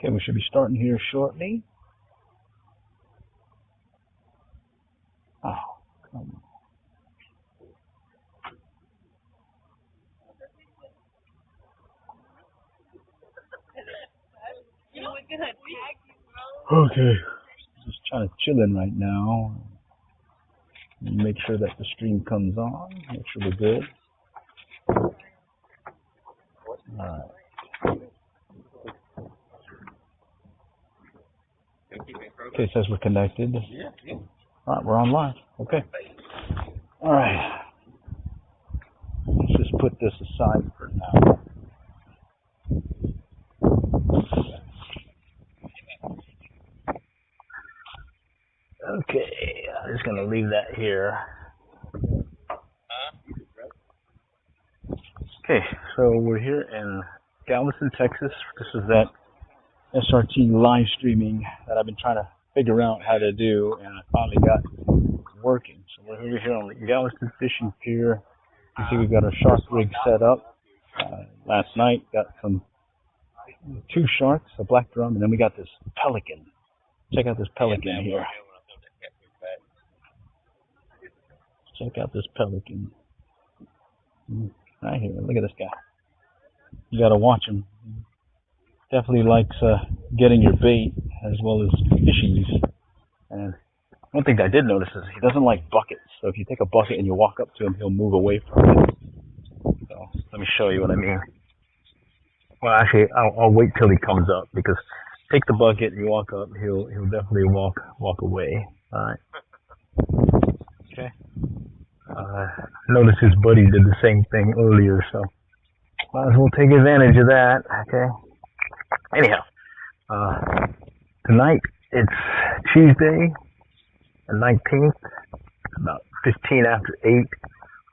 Okay, we should be starting here shortly. Oh, come on. Okay, just trying to chill in right now. Make sure that the stream comes on. Make sure we're good. Alright. Okay, it says we're connected. Alright, we're on live. Okay. Alright. Let's just put this aside for now. Okay, I'm just going to leave that here. Okay, so we're here in Galveston, Texas. This is that SRT live streaming that I've been trying to figure out how to do, and I finally got working. So we're over here on the Galveston Fishing Pier. You see we've got our shark rig set up. Last night got two sharks, a black drum, and then we got this pelican. Check out this pelican here. Check out this pelican. Right here, look at this guy. You gotta watch him. Definitely likes getting your bait as well as fishies. And one thing that I did notice is he doesn't like buckets. So if you take a bucket and you walk up to him, he'll move away from it. So let me show you what I mean. Well, actually, I'll wait till he comes up, because take the bucket and you walk up, he'll definitely walk away. All right. Okay. Notice his buddy did the same thing earlier, so might as well take advantage of that. Okay. Anyhow, tonight it's Tuesday, the 19th, about 15 after 8.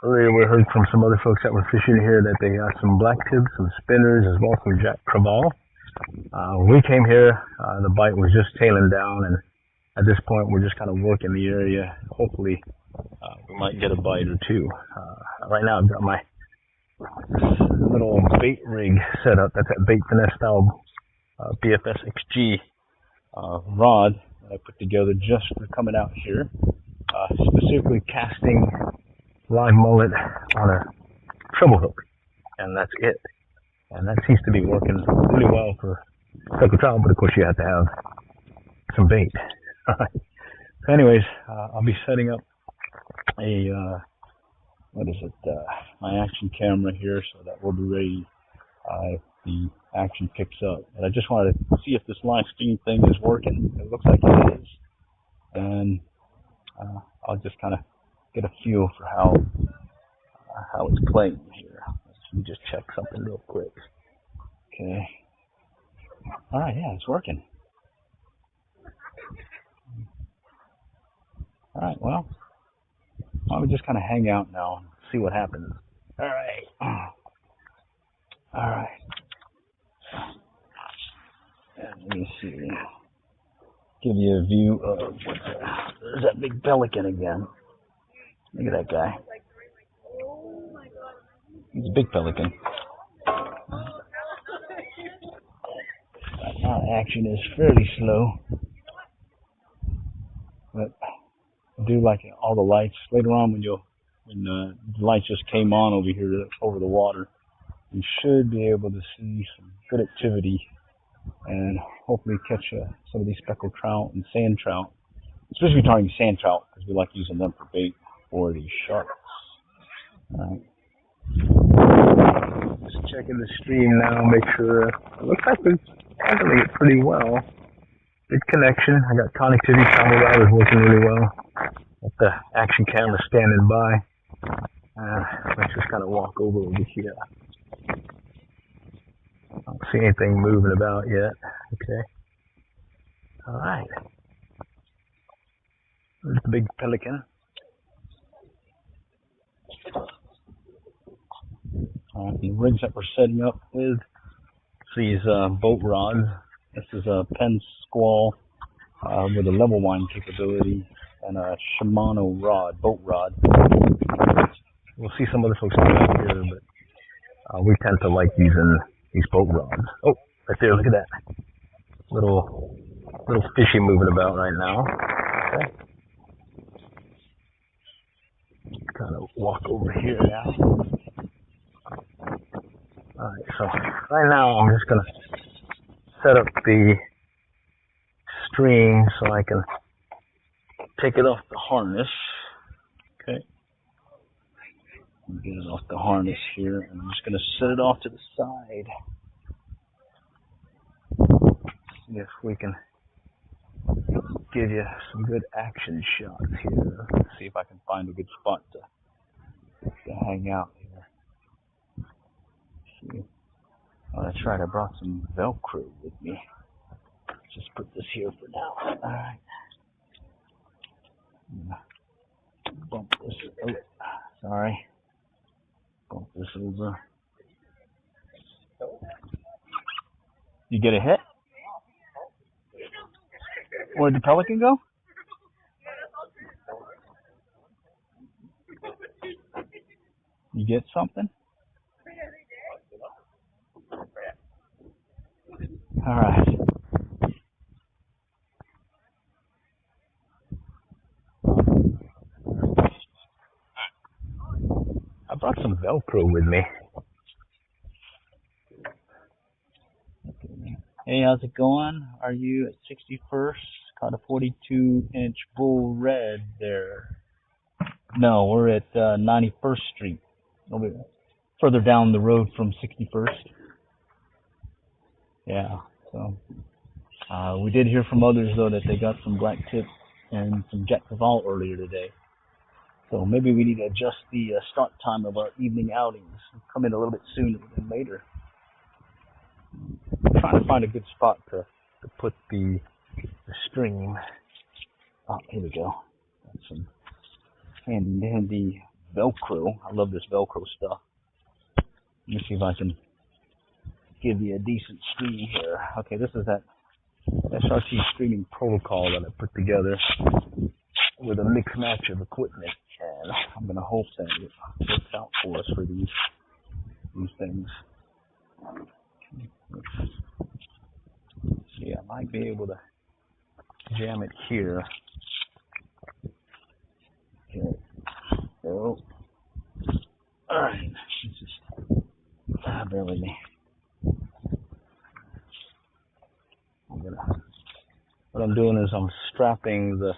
Earlier we heard from some other folks that were fishing here that they got some black tips, some spinners, as well as some jack crevalle. When we came here, the bite was just tailing down, and at this point we're just kind of working the area. Hopefully we might get a bite or two. Right now I've got my little bait rig set up. That's that bait finesse style BFS XG rod that I put together just for coming out here, specifically casting live mullet on a treble hook, and that's it. And that seems to be working really well for speckled trout, but of course you have to have some bait. So anyways, I'll be setting up a my action camera here, so that we'll be ready if the action picks up. And I just wanted to see if this live stream thing is working. It looks like it is, and I'll just kind of get a feel for how it's playing here. Let me just check something real quick. Okay. All right, yeah, it's working. All right, well, why don't we just kind of hang out now and see what happens. All right. All right. And let me see. Give you a view of there's that big pelican again. Look at that guy. He's a big pelican. Action is fairly slow, but I do like all the lights. Later on, when the lights just came on over here over the water, you should be able to see some good activity and hopefully catch some of these speckled trout and sand trout, especially targeting sand trout, because we like using them for bait for these sharks. Just checking the stream now, make sure. It looks like we're handling it pretty well. Good connection. I got connectivity. Travel route is working really well. Got the action camera standing by. Let's just kind of walk over here. I don't see anything moving about yet. Okay. All right. There's the big pelican. The rigs that we're setting up with these boat rods. This is a Penn Squall with a level wind capability and a Shimano rod, boat rod. We'll see some other folks come out here, but we tend to like using these boat rods. Oh, right there, look at that. Little fishy moving about right now. Okay. Kind of walk over here now. Alright, so right now I'm just gonna set up the stream so I can take it off the harness. Okay. Get it off the harness here, and I'm just gonna set it off to the side. See if we can give you some good action shots here. Let's see if I can find a good spot to hang out here. See. Oh, that's right, I brought some Velcro with me. Just put this here for now. Alright. Bump this. Oh, sorry. Bump this over. You get a hit? Where'd the pelican go? You get something? Alright. I brought some Velcro with me. Hey, how's it going? Are you at 61st? Caught a 42-inch bull red there. No, we're at 91st Street. Over further down the road from 61st. Yeah, so we did hear from others, though, that they got some black tip and some Jack Caval earlier today. So maybe we need to adjust the start time of our evening outings. Come in a little bit sooner than later. I'm trying to find a good spot to put the stream. Oh, here we go. Got some handy Velcro. I love this Velcro stuff. Let me see if I can give you a decent stream here. Okay, this is that SRT streaming protocol that I put together with a mixed match of equipment, and I'm going to hope that it works out for us for these things. See, I might be able to jam it here. Okay. So, alright. Just bear with me. What I'm doing is I'm strapping the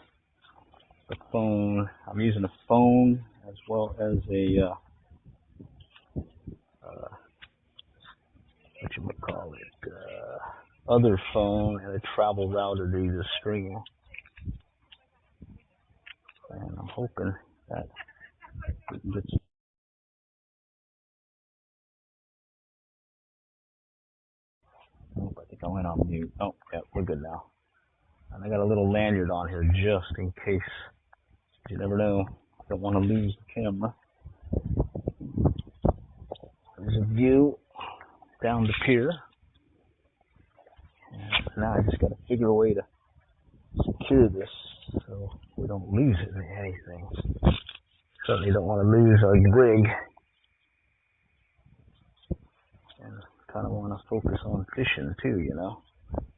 phone. I'm using a phone as well as a other phone and a travel router to do the stream. And I'm hoping that we can get some. Oh, I think I went on mute. Oh, yeah, we're good now. And I got a little lanyard on here just in case. You never know. I don't want to lose the camera. There's a view down the pier. And now I just got to figure a way to secure this so we don't lose it in anything. Certainly don't want to lose our rig. And kind of want to focus on fishing too, you know.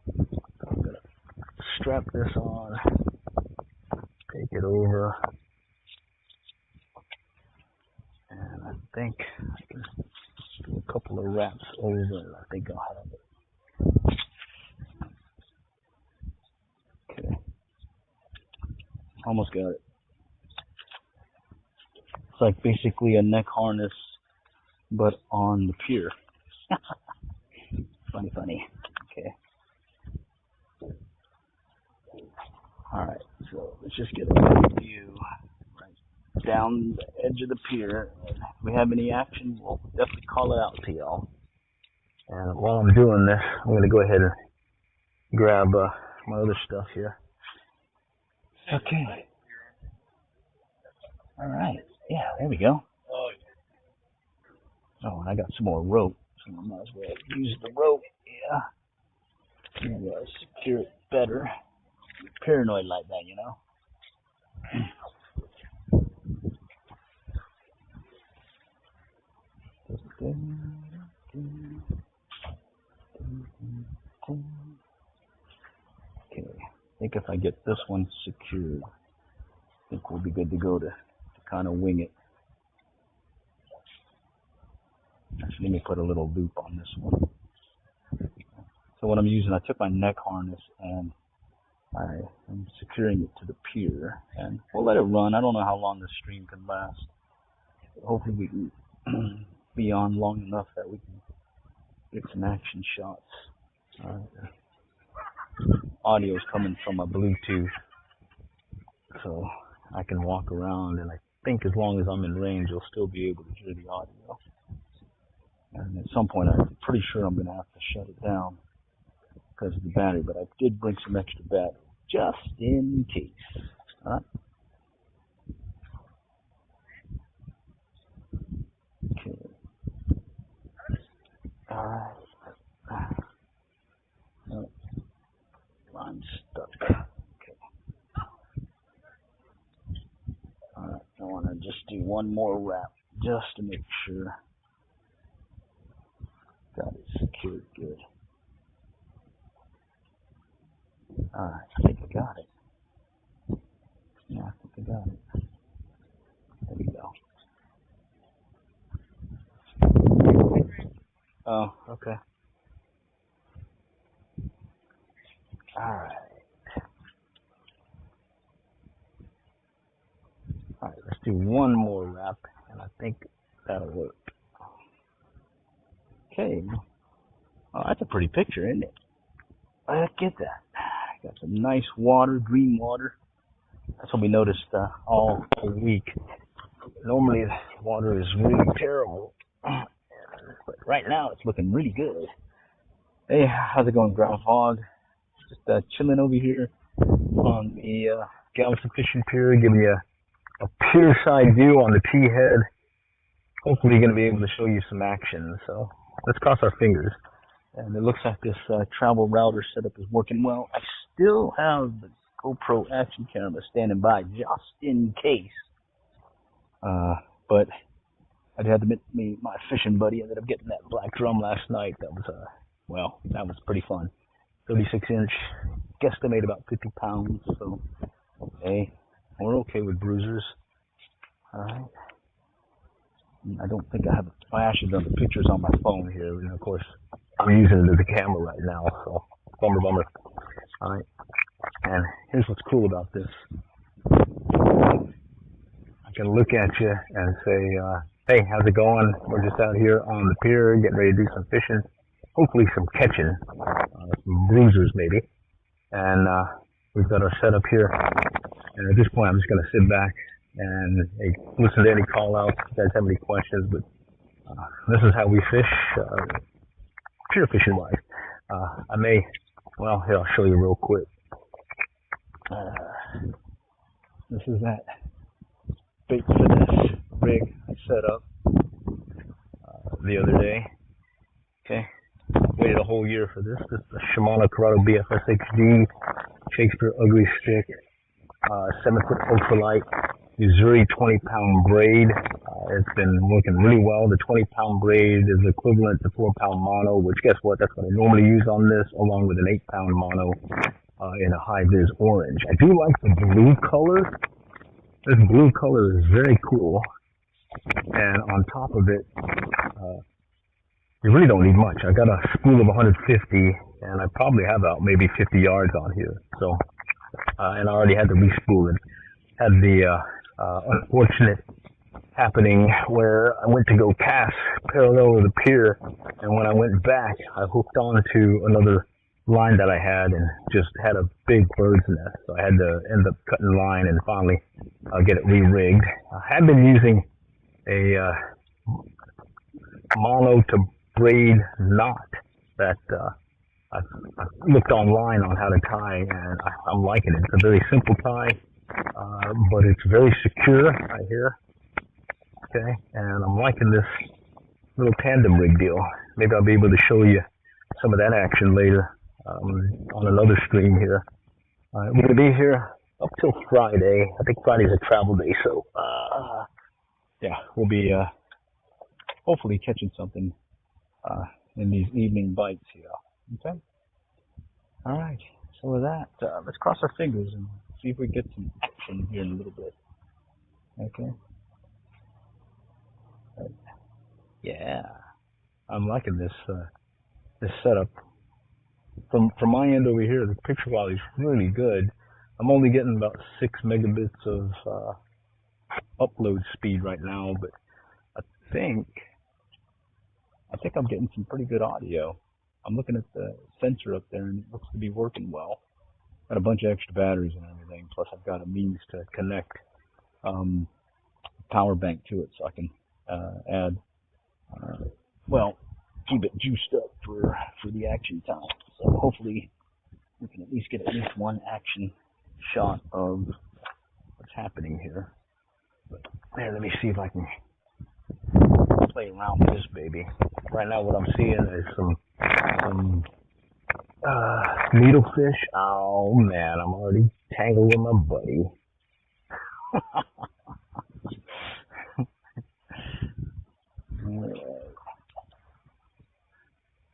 So I'm going to strap this on, take it over, and I think I can do a couple of wraps over, and I think I'll have it. Okay, almost got it. It's like basically a neck harness, but on the pier. Funny. Okay. Alright, so let's just get a good view right down the edge of the pier. And if we have any action, we'll definitely call it out to y'all. And while I'm doing this, I'm going to go ahead and grab my other stuff here. Okay. Alright, yeah, there we go. Oh, and I got some more rope, so I might as well use the rope. Yeah. Maybe I'll secure it better. I'm paranoid like that, you know. think if I get this one secured, I think we'll be good to go to kind of wing it. Actually, let me put a little loop on this one. So what I'm using, I took my neck harness and I am securing it to the pier, and we'll let it run. I don't know how long this stream can last. But hopefully we can be on long enough that we can get some action shots. Audio is coming from a Bluetooth, so I can walk around, and I think as long as I'm in range, you'll still be able to hear the audio. And at some point, I'm pretty sure I'm going to have to shut it down because of the battery, but I did bring some extra battery just in case. Okay. Alright. No, I'm stuck. Okay. Alright, I want to just do one more wrap just to make sure. Got it secured good. Alright, I think I got it. Yeah, I think I got it. There we go. Oh, okay. Alright. Alright, let's do one more wrap, and I think that'll work. Okay. Oh, that's a pretty picture, isn't it? Look at that. Got some nice water, green water. That's what we noticed all week. Normally, the water is really terrible, but right now it's looking really good. Hey, how's it going, Groundhog? Just chilling over here on the Galveston Fishing Pier, giving you a pier side view on the T-head. Hopefully, going to be able to show you some action. So let's cross our fingers. And it looks like this travel router setup is working well. I still have the GoPro action camera standing by just in case. But I had to admit, my fishing buddy ended up getting that black drum last night. That was, well, that was pretty fun. 36-inch, guesstimate about 50 pounds. So, okay, we're okay with bruisers. All right. I don't think I have. I actually done the pictures on my phone here, and of course, I'm using it as a camera right now. So, bummer. All right. And here's what's cool about this. I can look at you and say, hey, how's it going? We're just out here on the pier, getting ready to do some fishing. Hopefully some catching, some bruisers maybe. And we've got our setup here. And at this point, I'm just going to sit back and listen to any call outs if you guys have any questions. But this is how we fish, pier fishing wise. Here, I'll show you real quick. This is that bait finesse rig I set up the other day. Okay, waited a whole year for this. This is the Shimano Corrado BFS XG Shakespeare Ugly Stick, 7-foot ultralight, Missouri 20-pound braid. It's been working really well. The 20-pound braid is equivalent to 4-pound mono, which guess what? That's what I normally use on this, along with an 8-pound mono in a high-vis orange. I do like the blue color. This blue color is very cool. And on top of it, you really don't need much. I got a spool of 150, and I probably have about maybe 50 yards on here. So, and I already had to re-spool it. Had the unfortunate happening where I went to go cast parallel to the pier, and when I went back, I hooked onto another line that I had and just had a big bird's nest. So I had to end up cutting line and finally get it re-rigged. I had been using a mono to braid knot that I looked online on how to tie, and I'm liking it. It's a very simple tie, but it's very secure right here. Okay, and I'm liking this little tandem rig deal. Maybe I'll be able to show you some of that action later on another stream here. We're going to be here up till Friday. I think Friday's a travel day, so yeah, we'll be hopefully catching something in these evening bites here. Okay? All right. So with that, let's cross our fingers and see if we get some action here in a little bit. Okay. Yeah, I'm liking this this setup. From my end over here, the picture quality is really good. I'm only getting about 6 megabits of upload speed right now, but I think I'm getting some pretty good audio. I'm looking at the sensor up there, and it looks to be working well. Got a bunch of extra batteries and everything, plus I've got a means to connect power bank to it, so I can add, well, keep it juiced up for the action time. So hopefully we can at least get at least one action shot of what's happening here. But there, let me see if I can play around with this baby. Right now what I'm seeing is some needlefish. Oh man, I'm already tangled with my buddy.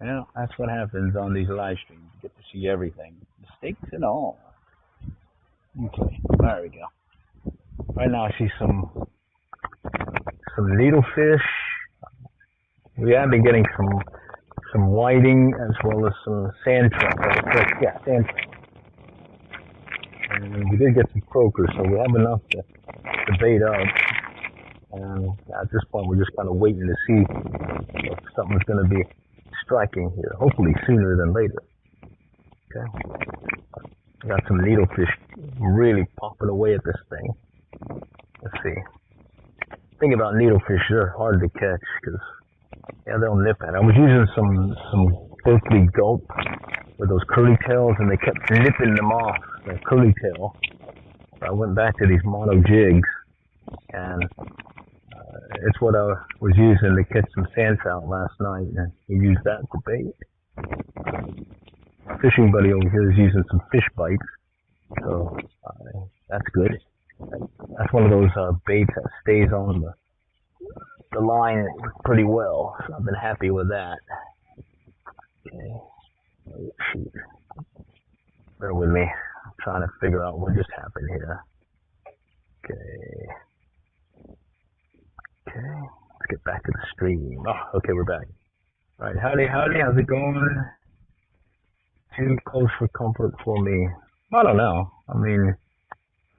Well, that's what happens on these live streams. You get to see everything, mistakes and all. Okay, there we go. Right now I see some needlefish. We have been getting some whiting as well as some sand trout. Yeah, sand trout. And we did get some croakers, so we have enough to bait up. And at this point, we're just kind of waiting to see if something's going to be striking here. Hopefully sooner than later. Okay. Got some needlefish really popping away at this thing. Let's see. The thing about needlefish, they're hard to catch because they'll nip at it. I was using some Berkeley Gulp with those curly tails, and they kept nipping them off the curly tail. So I went back to these mono jigs, and it's what I was using to catch some sand trout last night, and we used that for bait. Fishing buddy over here is using some fish bites, so that's good. That's one of those baits that stays on the line pretty well, so I've been happy with that. Okay. Oh, shoot. Bear with me. I'm trying to figure out what just happened here. Okay. Let's get back to the stream. Oh, okay, we're back. All right, howdy, how's it going? Too close for comfort for me. I don't know. I mean,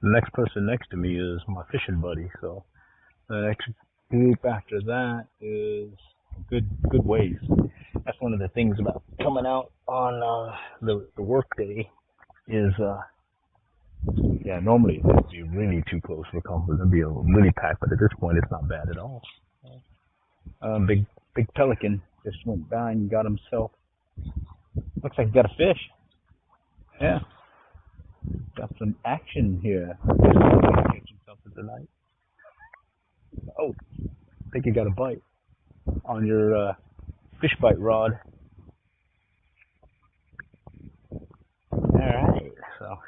the next person next to me is my fishing buddy, so the next group after that is good ways. That's one of the things about coming out on the work day is, normally it would be really too close for comfort. It'd be really packed, but at this point it's not bad at all. Big pelican just went by and got himself, looks like he got a fish. Yeah. Got some action here. Catching something tonight. Oh, I think you got a bite on your fish bite rod. Alright, so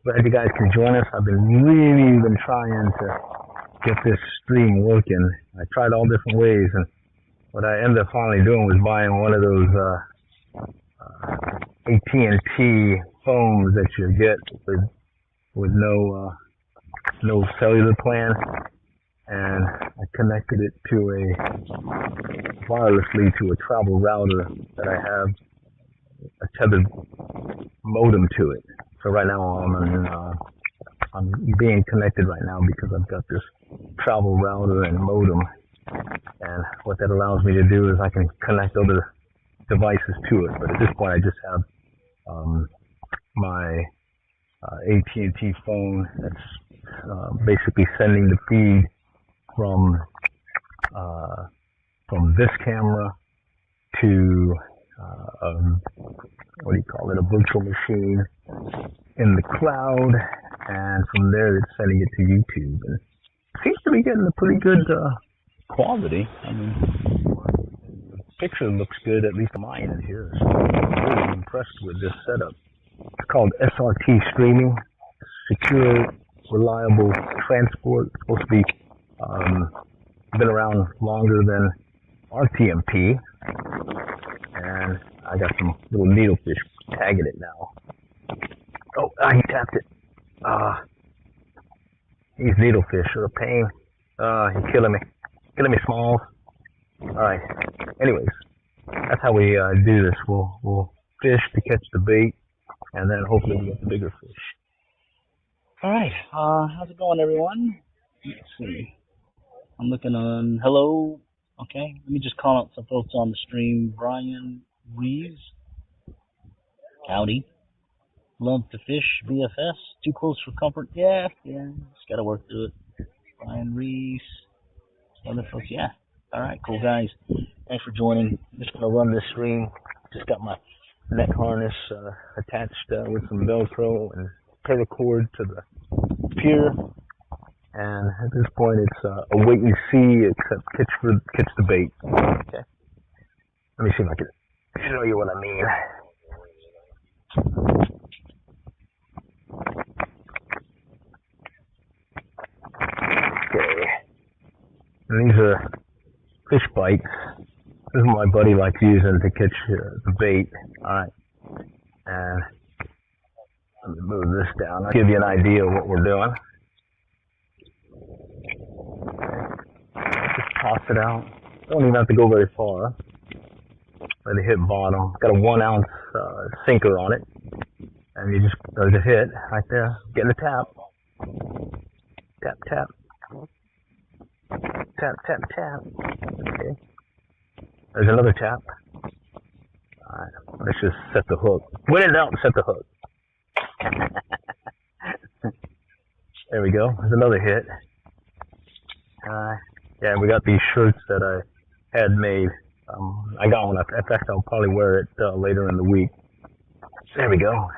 glad you guys can join us. I've been really trying to get this stream working. I tried all different ways, and what I ended up finally doing was buying one of those AT&T phones that you get with no cellular plan, and I connected it wirelessly to a travel router that I have a tethered modem to it. So right now I'm being connected right now because I've got this travel router and modem, and what that allows me to do is I can connect other devices to it. But at this point I just have my AT&T phone that's basically sending the feed from this camera to what do you call it, a virtual machine in the cloud, and from there it's sending it to YouTube. And it seems to be getting a pretty good quality. I mean, the picture looks good, at least on my end here. So I'm really impressed with this setup. It's called SRT streaming, secure, reliable transport. It's supposed to be been around longer than RTMP, and I I got some little needlefish tagging it now. Oh, he tapped it. These needlefish are a pain. He's killing me. Killing me, Smalls. Alright. Anyways, that's how we do this. We'll fish to catch the bait, and then hopefully we get the bigger fish. Alright, how's it going, everyone? Let's see. I'm looking on hello. Okay, let me just call out some folks on the stream. Brian Reeves. Howdy. Love to fish, BFS. Too close for comfort. Yeah, just gotta work through it. Brian Reeves. Other folks, yeah. Alright, cool guys. Thanks for joining. Just gonna run this stream. Just got my neck harness attached with some Velcro and paracord to the Pier. And at this point, it's a wait and see, except catch the bait. Okay. Let me see if I can show you what I mean. Okay. And these are fish bites. This is what my buddy likes using to catch the bait. Alright. And let me move this down. I'll give you an idea of what we're doing. Just toss it out. Don't even have to go very far. Let it hit bottom. Got a 1 ounce sinker on it. And you just, there's a hit right there. Getting a tap. Tap, tap. Tap, tap, tap. Okay. There's another tap. Alright, let's just set the hook. Win it out and set the hook. There we go. There's another hit. Yeah, we got these shirts that I had made. I got one. In fact, I'll probably wear it later in the week. There we go.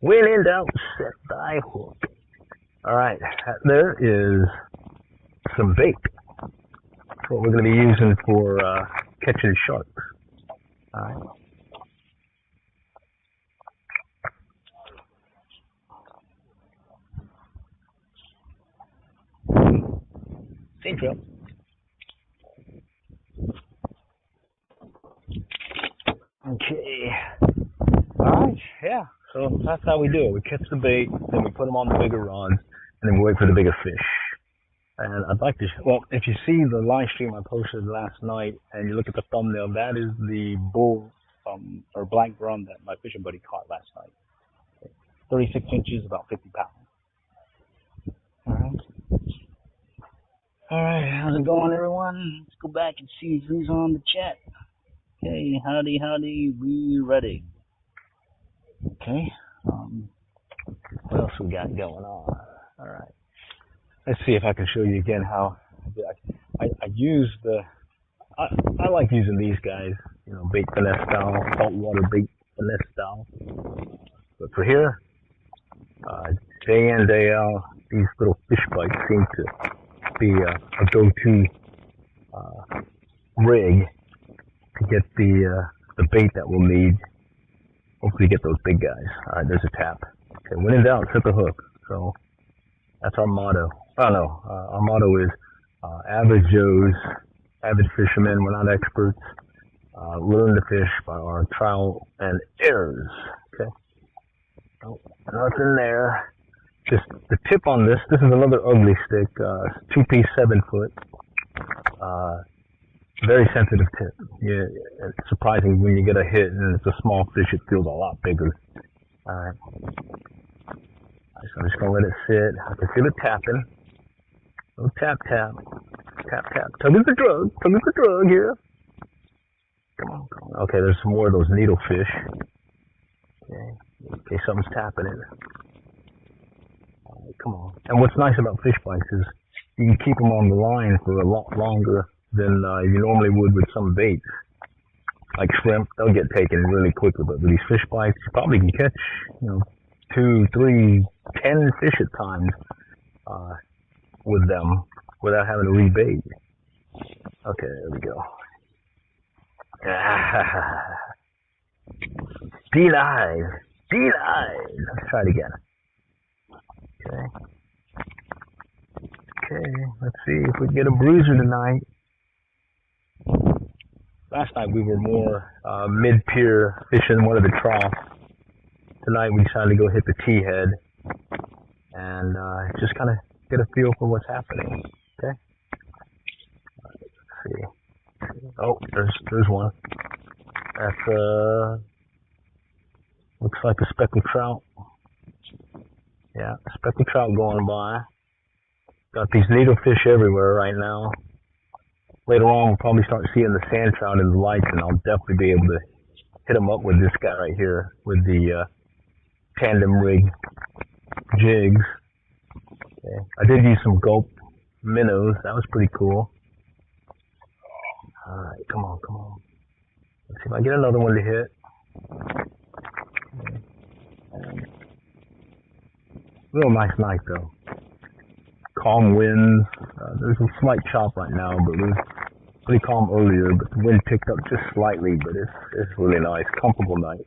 When in doubt, set thy hook. Alright, there is some bait. That's what we're going to be using for catching sharks. Alright. Same drill. Okay. Alright, yeah. So that's how we do it. We catch the bait, then we put them on the bigger rods, and then we wait for the bigger fish. And I'd like to, well, if you see the live stream I posted last night, and you look at the thumbnail, that is the bull, or black drum that my fishing buddy caught last night. 36 inches, about 50 pounds. Alright. Alright, how's it going, everyone? Let's go back and see who's on the chat. Okay, howdy, we ready. Okay, what else we got going on? Alright, let's see if I can show you again how I use I like using these guys, you know, bait finesse style, saltwater bait finesse style. But for here, day in, day out, these little fish bites seem to be a go-to rig to get the bait that we'll need. Hopefully get those big guys. Alright, there's a tap. Okay, when in doubt, set the hook. So that's our motto. Oh no, our motto is average Joes, average fishermen. We're not experts. Learn to fish by our trial and errors. Okay. Oh, nothing there. Just the tip on this. This is another ugly stick. 2-piece 7-foot. Very sensitive tip. Yeah, it's surprising when you get a hit and it's a small fish, it feels a lot bigger. Alright. So I'm just going to let it sit. I can feel it tapping. Little tap, tap. Tap, tap. Tug is the drug. Tug is the drug here. Come on, come on. Okay, there's some more of those needlefish. Okay, something's tapping it. Alright, come on. And what's nice about fish bites is you can keep them on the line for a lot longer than you normally would with some baits. Like shrimp, they'll get taken really quickly, but with these fish bites, you probably can catch, 2, 3, 10 fish at times with them without having to rebait. Okay, there we go. Denied. Let's try it again. Okay, let's see if we can get a bruiser tonight. last night we were more mid-pier fishing one of the troughs. Tonight we decided to go hit the T-head and just kind of get a feel for what's happening. Okay. Let's see. Oh, there's one. That's looks like a speckled trout. Yeah, speckled trout going by. Got these needlefish everywhere right now. Later on, we'll probably start seeing the sand trout in the lights, and I'll definitely be able to hit them up with this guy right here with the tandem rig jigs. Okay. I did use some gulp minnows. That was pretty cool. All right, come on, come on. Let's see if I get another one to hit. Okay. Real nice night though. Calm winds. There's a slight chop right now, but it was pretty calm earlier. But the wind picked up just slightly, but it's really nice, comfortable night.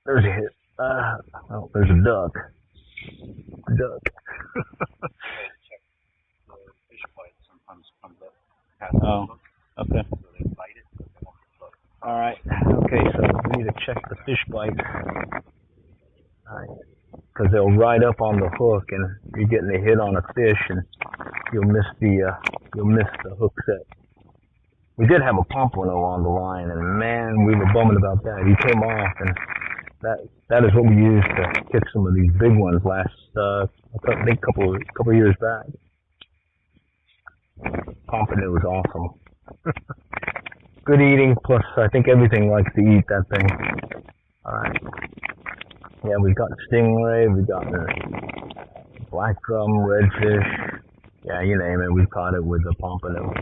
There's a hit. Oh, there's a duck. Duck. Oh, okay. All right. Okay, so we need to check the fish bites. Because they'll ride up on the hook, and you're getting a hit on a fish, and you'll miss the hook set. We did have a pompano on the line, and man, we were bumming about that. He came off, and that is what we used to catch some of these big ones last I think couple of years back. Pompano was awesome. Good eating, plus I think everything likes to eat that thing. All right. Yeah, we've got stingray, we've got the black drum, redfish. Yeah, you name it, we've caught it with the pompano.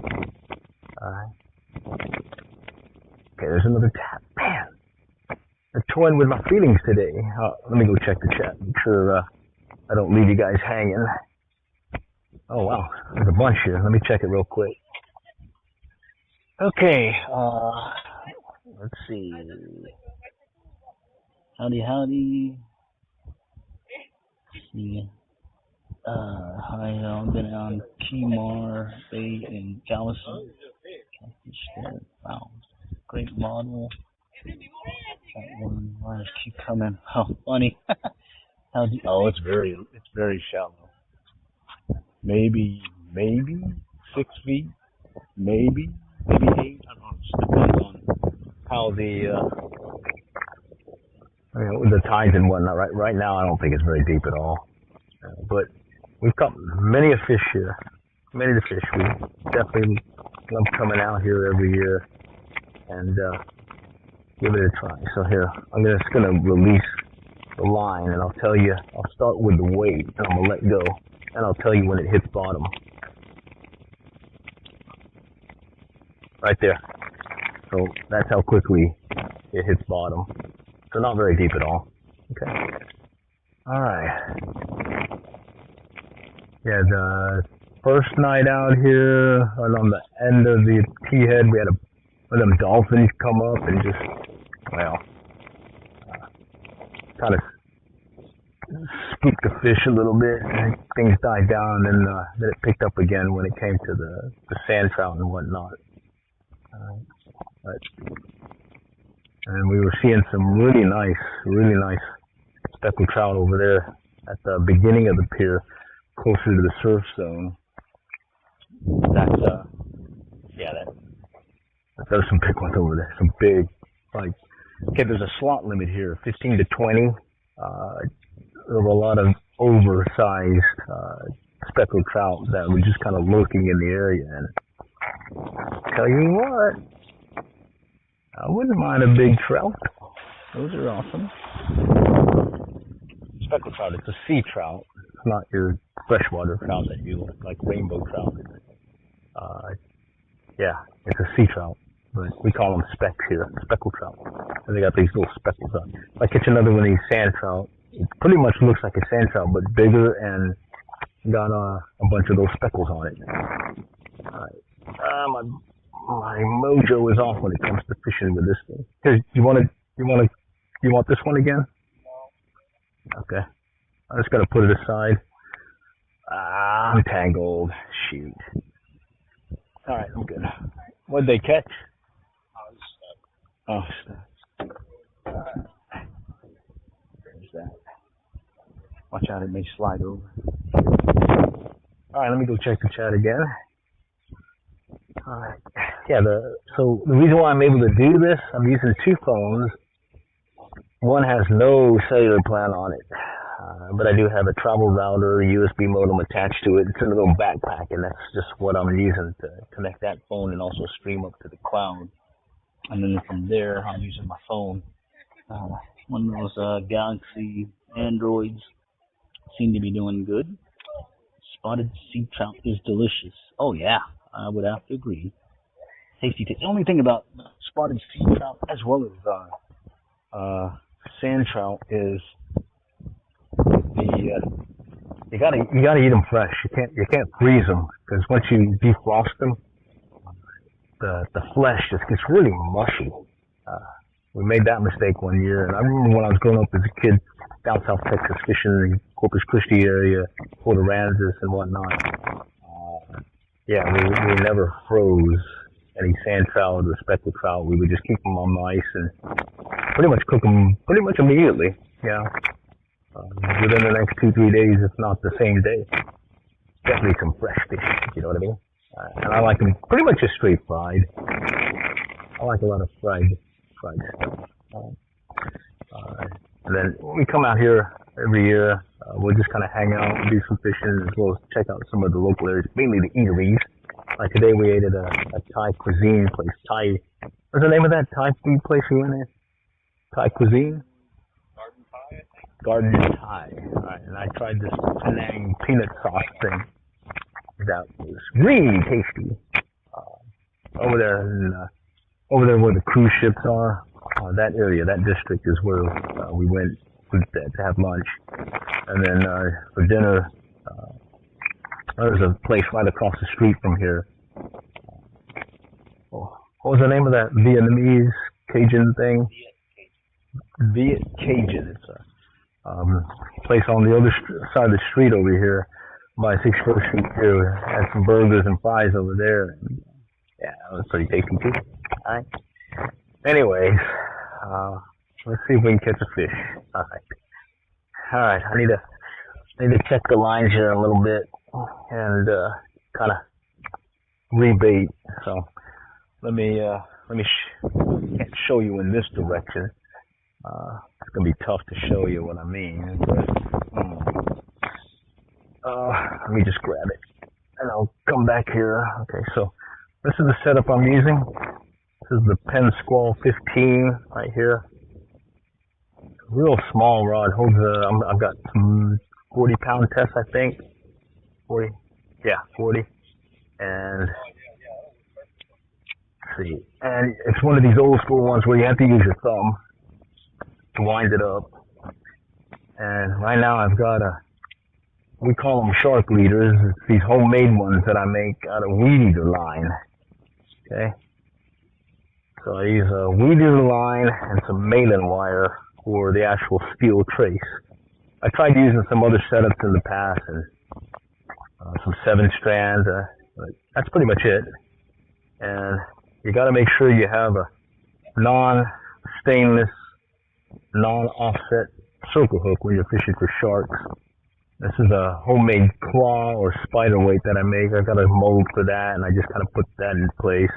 Alright. Okay, there's another tap. Man, they're toying with my feelings today. Let me go check the chat, make sure I don't leave you guys hanging. Oh wow, there's a bunch here. Let me check it real quick. Okay, let's see. Howdy. See. Hi, I've been on Kmart, Bait, and Galveston. Wow. Great model. That one, why does it keep coming? Oh, funny. Oh, it's very shallow. Maybe 6 feet. Maybe 8. I don't know. It just depends on how the tides and whatnot. Right now, I don't think it's very deep at all. But we've caught many a fish here. Many of the fish. We definitely love coming out here every year and give it a try. So here, I'm just going to release the line, and I'll tell you. I'll start with the weight, and I'm going to let go, and I'll tell you when it hits bottom. Right there. So that's how quickly it hits bottom. So not very deep at all. Okay. All right. Yeah, the first night out here, and on the end of the T-head, we had one of them dolphins come up and just, kind of spooked the fish a little bit. And things died down, and then it picked up again when it came to the sand trout and whatnot. And we were seeing some really nice speckled trout over there at the beginning of the pier, closer to the surf zone. There's some big ones over there. Some big, okay, there's a slot limit here, 15 to 20. There were a lot of oversized speckled trout that were just kind of lurking in the area. And tell you what, I wouldn't mind a big trout. Those are awesome. Speckled trout, it's a sea trout. It's not your freshwater trout that you like, rainbow trout. Yeah, it's a sea trout, but we call them specks here, speckled trout. And they got these little speckles on. If I catch another one of these sand trout, it pretty much looks like a sand trout, but bigger and got a bunch of those speckles on it. Alright. My mojo is off when it comes to fishing with this thing. Here, you want this one again? Okay. I just gotta put it aside. I'm tangled. Shoot. Alright, I'm good. What'd they catch? Oh, stuff. There's that. Watch out, it may slide over. Alright, let me go check the chat again. Alright. Yeah, so the reason why I'm able to do this, I'm using two phones. One has no cellular plan on it. But I do have a travel router, USB modem attached to it. It's in a little backpack, and that's just what I'm using to connect that phone and also stream up to the cloud. And then from there, I'm using my phone. One of those Galaxy Androids seem to be doing good. Spotted sea trout is delicious. Oh yeah, I would have to agree. Tasty taste. The only thing about spotted sea trout as well as sand trout is you gotta eat them fresh. You can't freeze them, because once you defrost them, the flesh just gets really mushy. We made that mistake one year, and I remember when I was growing up as a kid down South Texas fishing in the Corpus Christi area, Port Aransas and whatnot. Yeah, we never froze any sand trout or speckled trout. We would just keep them on ice and pretty much cook them pretty much immediately. Yeah. Within the next 2-3 days, if not the same day. Definitely some fresh fish, you know what I mean? And I like them pretty much just straight fried. I like a lot of fried stuff. And then when we come out here every year, we'll just kind of hang out and do some fishing, as well as check out some of the local areas, mainly the eateries. Like today we ate at a Thai cuisine place. What's the name of that Thai food place we went in? Thai cuisine? Garden Thai. Alright, and I tried this Penang peanut sauce thing. That was really tasty. Over there where the cruise ships are, that area, that district is where we went to have lunch. And then for dinner, there's a place right across the street from here. What was the name of that Vietnamese Cajun thing? Viet Cajun. It's a place on the other side of the street over here by 61st Street here. Had some burgers and fries over there. Yeah, that was pretty tasty too. Alright. Anyways, let's see if we can catch a fish. Alright, I need to check the lines here a little bit and kind of rebait. So let me can't show you in this direction. It's gonna be tough to show you what I mean, but let me just grab it and I'll come back here. Okay, so this is the setup I'm using. This is the Penn Squall 15 right here. Real small rod. Holds I've got some 40-pound tests, I think. 40. Yeah, 40. And let's see. And it's one of these old school ones where you have to use your thumb to wind it up. And right now I've got we call them shark leaders. It's these homemade ones that I make out of weed eater line. Okay. So I use a weed eater line and some malin wire for the actual steel trace. I tried using some other setups in the past and some 7 strands. But that's pretty much it. And you got to make sure you have a non-stainless, non-offset circle hook when you're fishing for sharks. This is a homemade claw or spider weight that I make. I've got a mold for that, and I just kind of put that in place.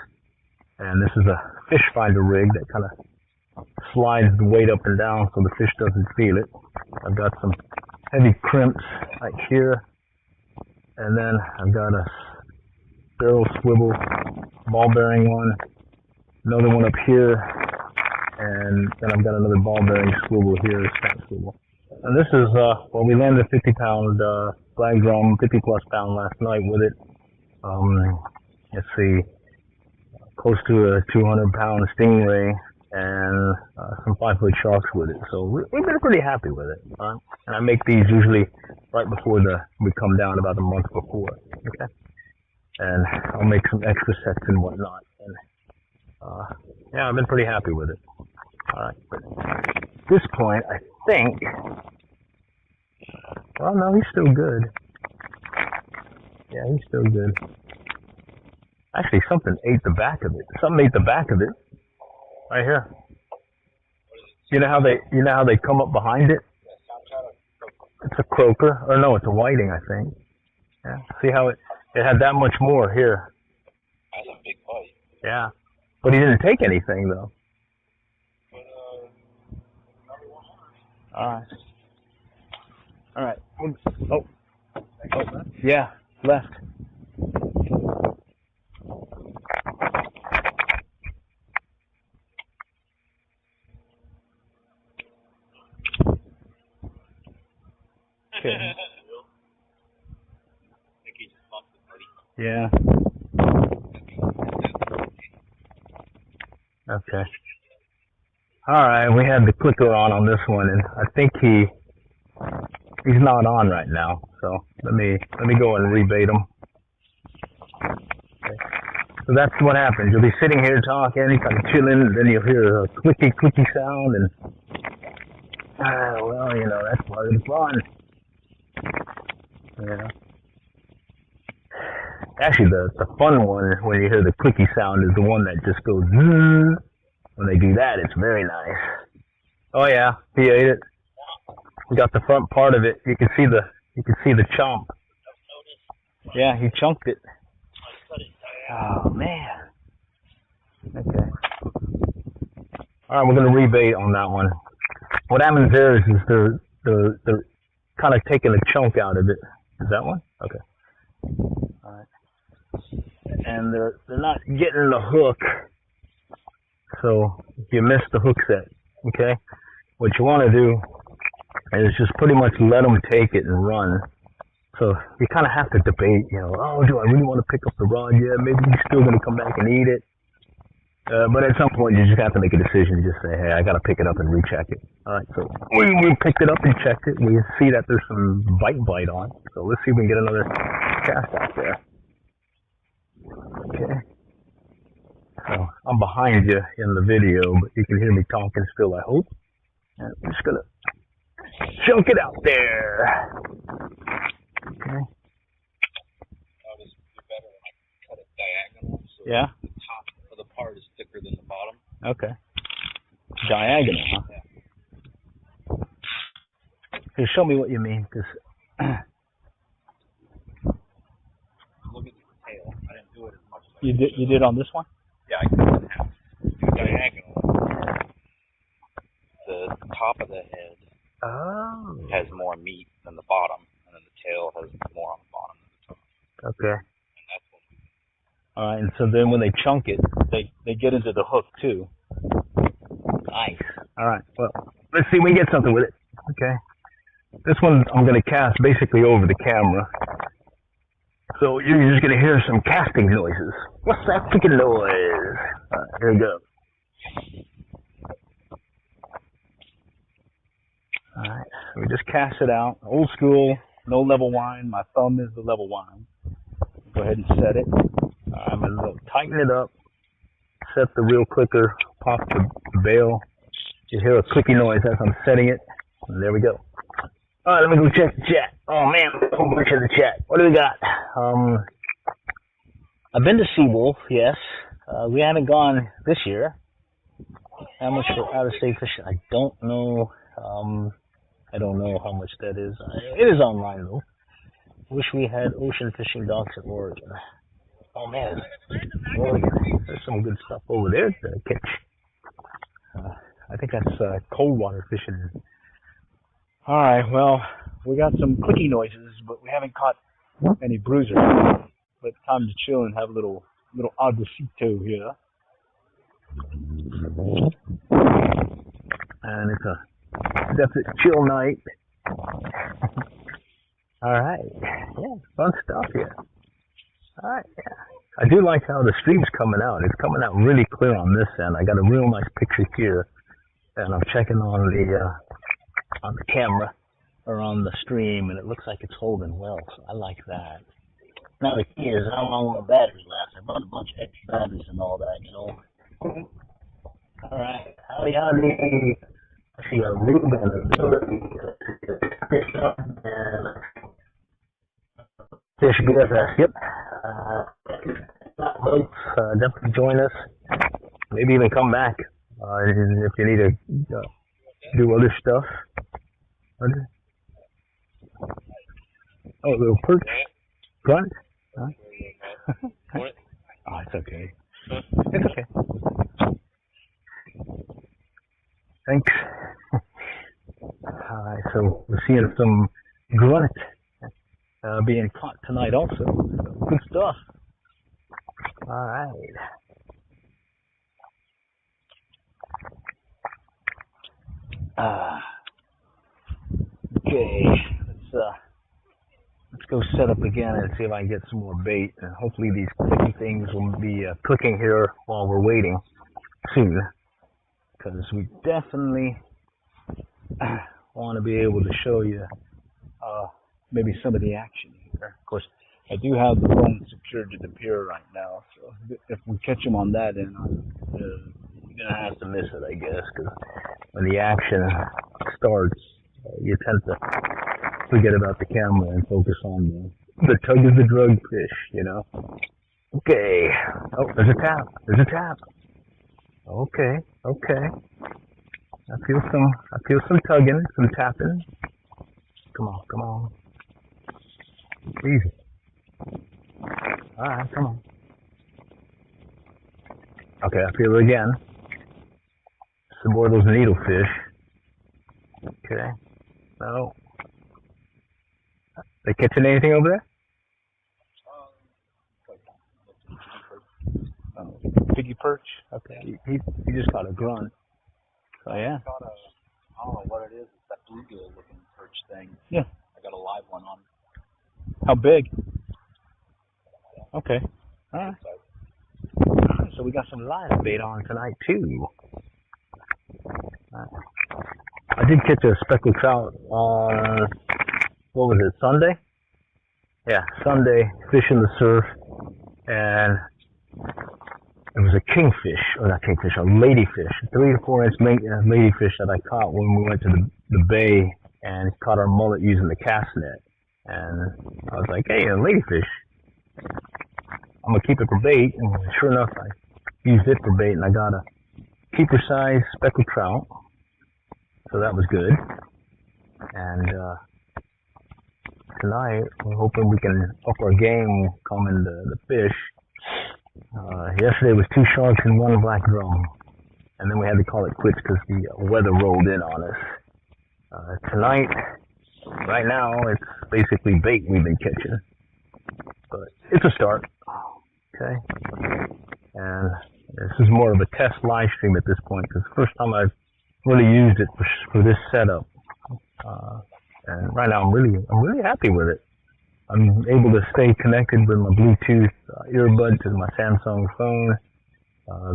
And this is a fish finder rig that kind of slides the weight up and down so the fish doesn't feel it. I've got some heavy crimps right here. And then I've got a barrel swivel ball bearing one, another one up here, and then I've got another ball bearing swivel here, snap swivel. And this is, well, we landed a 50-pound flag drum, 50-plus pound last night with it. Let's see, close to a 200-pound stingray and some 5-foot sharks with it. So we've been pretty happy with it. And I make these usually right before we come down, about a month before. Okay. And I'll make some extra sets and whatnot. And yeah, I've been pretty happy with it. Alright, but at this point, I think, well, no, he's still good. Yeah, he's still good. Actually, something ate the back of it. Something ate the back of it. Right here. You know how they come up behind it? It's a croaker. Or no, it's a whiting, I think. Yeah. See how it had that much more here. That's a big bite. Yeah. But he didn't take anything, though. Alright. Alright. Oh. Yeah. Left. Okay. Yeah. Okay. Alright, we had the clicker on this one, and I think he's not on right now, so let me go and rebait him. Okay. So that's what happens. You'll be sitting here talking, kind of chilling, and then you'll hear a clicky sound, and well, you know, that's part of the fun. Yeah. Actually, the fun one when you hear the clicky sound is the one that just goes zzz. When they do that, it's very nice. Oh yeah, he ate it. We got the front part of it. You can see the chomp. Yeah, he chunked it. Oh man. Okay. All right, we're gonna rebait on that one. What happens there is they're kind of taking a chunk out of it. Is that one? Okay. All right. And they're not getting the hook. So you miss the hook set. Okay. What you want to do is just pretty much let them take it and run. So you kind of have to debate, you know, oh, do I really want to pick up the rod? Yeah, maybe he's still going to come back and eat it. But at some point, you just have to make a decision. You just say, hey, I got to pick it up and recheck it. All right, so we picked it up and checked it. We see that there's some bite on. So let's see if we can get another cast out there. Okay. So I'm behind you in the video, but you can hear me talking still, I hope. And I'm just going to chunk it out there. Okay. It's better when I cut it diagonal. So yeah. The top of the part is thicker than the bottom. Okay. Diagonal, huh? Yeah. Hey, show me what you mean, because look at the tail. I didn't do it as much as you did on this one? Yeah, I cut it in half. Diagonal. The top of the head has more meat than the bottom, and then the tail has more on the bottom than the top. Okay. And that's what we... All right, and so then when they chunk it, they get into the hook too. Nice. All right, well, let's see if we get something with it. Okay. This one I'm going to cast basically over the camera. So you're just going to hear some casting noises. What's that freaking noise? All right, here we go. All right, so we just cast it out. Old school, no level wind. My thumb is the level wind. Go ahead and set it. I'm going to tighten it up. Set the reel clicker. Pop the bail. You hear a clicky noise as I'm setting it. And there we go. All right, let me go check the chat. Oh man, a whole bunch of the chat. What do we got? I've been to Seawolf, yes. We haven't gone this year. How much for out-of-state fishing? I don't know. I don't know how much that is. It is online though. Wish we had ocean fishing docks in Oregon. Oh man, Oregon. There's some good stuff over there to catch. I think that's cold water fishing. All right, well, we got some clicky noises, but we haven't caught any bruisers. But time to chill and have a little aguacito here. And it's a definite chill night. All right, yeah, fun stuff here. All right, yeah. I do like how the stream's coming out. It's coming out really clear on this end. I got a real nice picture here, and I'm checking on the camera or on the stream, and it looks like it's holding well, so I like that. Now the key is how long will the battery last. I bought a bunch of extra batteries and all that, you know. All right, howdy. I see a Ruben and Fish BFS, yep. Not much. definitely join us. Maybe even come back if you need to do other stuff. Oh, a little perch. Grunt? Huh? Oh, it's okay. It's okay. Thanks. Alright, so we're seeing some grunt being caught tonight also. So, good stuff. Alright. Okay, let's go set up again and see if I can get some more bait. And hopefully these clicky things will be clicking here while we're waiting soon. Because we definitely want to be able to show you maybe some of the action here. Of course, I do have the phone secured to the pier right now, so if we catch them on that end, you're going to have to miss it, I guess, because when the action starts, you tend to forget about the camera and focus on the tug of the drug fish, you know. Okay. Oh, there's a tap. There's a tap. Okay. Okay. I feel some tugging, some tapping. Come on, come on. Easy. Alright, come on. Okay, I feel it again. Some more of those needlefish. Okay. No. They catching anything over there? Piggy perch? Okay. He just caught a grunt. Oh, yeah. I don't know what it is. It's that bluegill looking perch thing. Yeah. I got a live one on. How big? Okay. Alright. So we got some live bait on tonight too. I did catch a speckled trout on, what was it, Sunday? Yeah, Sunday, fishing the surf, and it was a kingfish, or not kingfish, a ladyfish, 3 to 4 inch ladyfish that I caught when we went to the bay and caught our mullet using the cast net. And I was like, hey, a ladyfish, I'm going to keep it for bait. And sure enough, I used it for bait, and I got a keeper size speckled trout. So that was good. And tonight, we're hoping we can up our game coming the fish. Yesterday was 2 sharks and 1 black drum. And then we had to call it quits because the weather rolled in on us. Tonight, right now, it's basically bait we've been catching. But it's a start. Okay. And this is more of a test live stream at this point because the first time I've really used it for this setup. And right now I'm really happy with it. I'm able to stay connected with my Bluetooth earbud to my Samsung phone.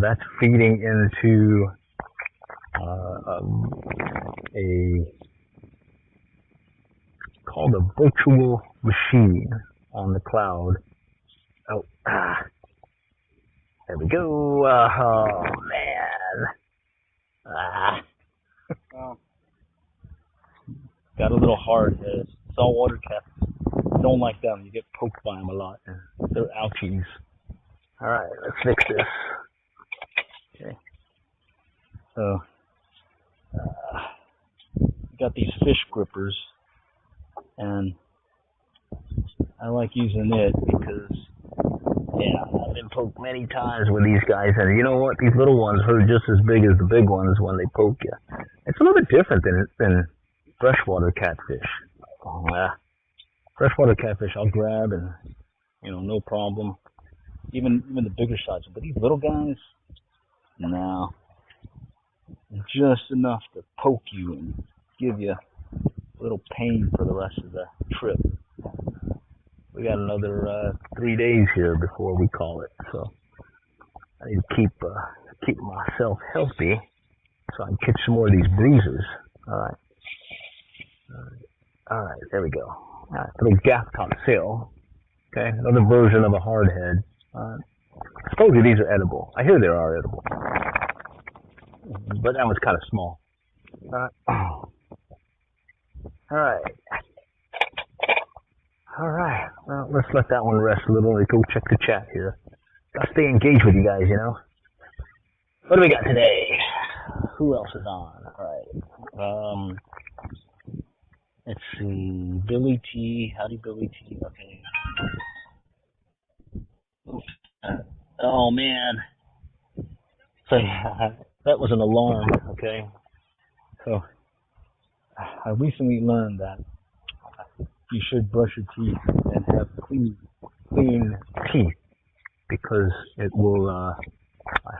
That's feeding into called a virtual machine on the cloud. Oh, there we go. Oh man. Got a little hard. Saltwater cats don't like them. You get poked by them a lot. They're ouchies. Alright, let's fix this. Okay. So, got these fish grippers, and I like using it because, yeah, I've been poked many times with these guys, and you know what? These little ones hurt just as big as the big ones when they poke you. It's a little bit different than freshwater catfish. Freshwater catfish I'll grab and, you know, no problem. Even the bigger size. But these little guys, no. Just enough to poke you and give you a little pain for the rest of the trip. We got another 3 days here before we call it, so I need to keep myself healthy so I can catch some more of these bruises. All right, there we go. All right, little gaff top sail. Okay, another version of a hardhead. I told you these are edible. I hear they are edible, but that one's kind of small. All right. Well, let's let that one rest a little. Let's go check the chat here. Gotta stay engaged with you guys, you know. What do we got today? Who else is on? All right. Let's see. Billy T. Howdy, Billy T. Okay. Oh man. So that was an alarm. Okay. So I recently learned that you should brush your teeth and have clean teeth because it will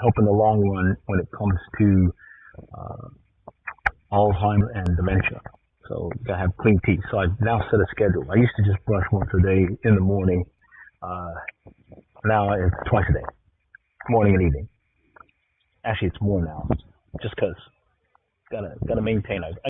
help in the long run when it comes to Alzheimer's and dementia. So you gotta have clean teeth. So I've now set a schedule. I used to just brush once a day in the morning. Now it's twice a day, morning and evening. Actually, it's more now, just 'cause gotta maintain.